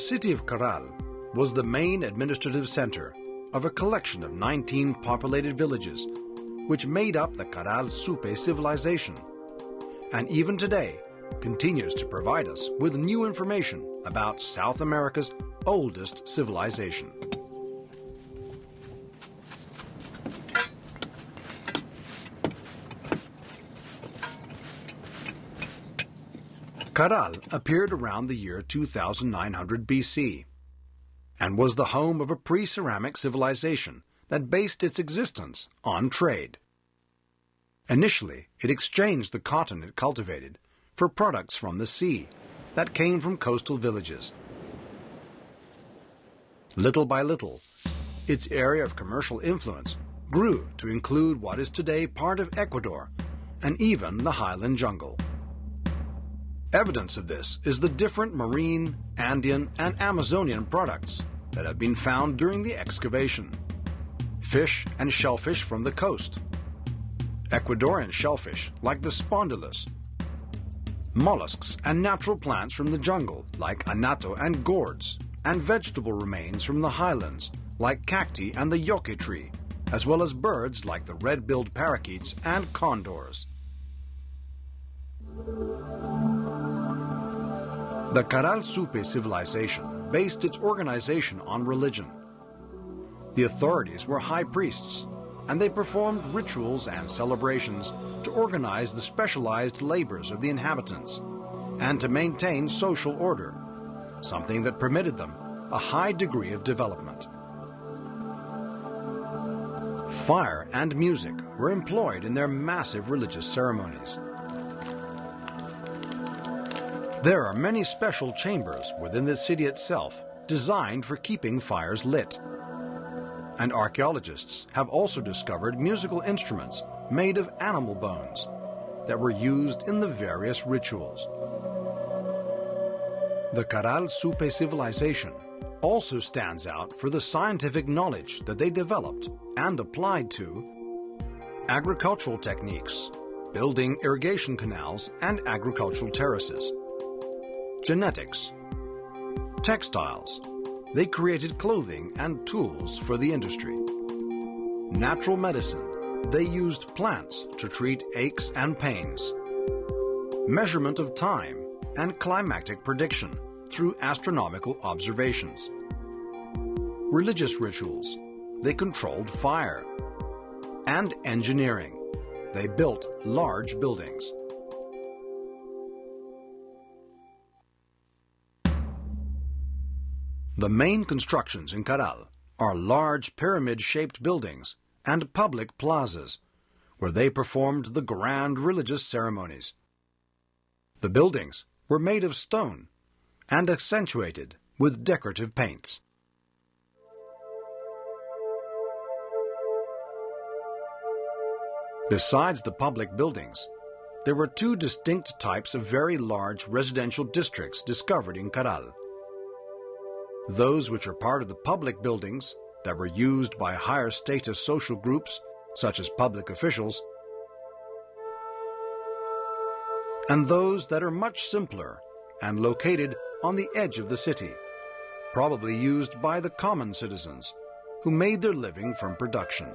city of Caral was the main administrative center of a collection of 19 populated villages which made up the Caral Supe civilization, and even today continues to provide us with new information about South America's oldest civilization. Caral appeared around the year 2900 BC and was the home of a pre-ceramic civilization that based its existence on trade. Initially, it exchanged the cotton it cultivated for products from the sea that came from coastal villages. Little by little, its area of commercial influence grew to include what is today part of Ecuador and even the highland jungle. Evidence of this is the different marine, Andean, and Amazonian products that have been found during the excavation. Fish and shellfish from the coast, Ecuadorian shellfish like the spondylus, mollusks and natural plants from the jungle like anato and gourds, and vegetable remains from the highlands like cacti and the yoke tree, as well as birds like the red-billed parakeets and condors. The Caral Supe civilization based its organization on religion. The authorities were high priests, and they performed rituals and celebrations to organize the specialized labors of the inhabitants and to maintain social order, something that permitted them a high degree of development. Fire and music were employed in their massive religious ceremonies. There are many special chambers within the city itself designed for keeping fires lit. And archaeologists have also discovered musical instruments made of animal bones that were used in the various rituals. The Caral Supe civilization also stands out for the scientific knowledge that they developed and applied to agricultural techniques, building irrigation canals and agricultural terraces, genetics, textiles. They created clothing and tools for the industry. Natural medicine. They used plants to treat aches and pains. Measurement of time and climatic prediction through astronomical observations. Religious rituals. They controlled fire. And engineering. They built large buildings. The main constructions in Caral are large pyramid-shaped buildings and public plazas, where they performed the grand religious ceremonies. The buildings were made of stone and accentuated with decorative paints. Besides the public buildings, there were two distinct types of very large residential districts discovered in Caral. Those which are part of the public buildings that were used by higher status social groups, such as public officials, and those that are much simpler and located on the edge of the city, probably used by the common citizens who made their living from production.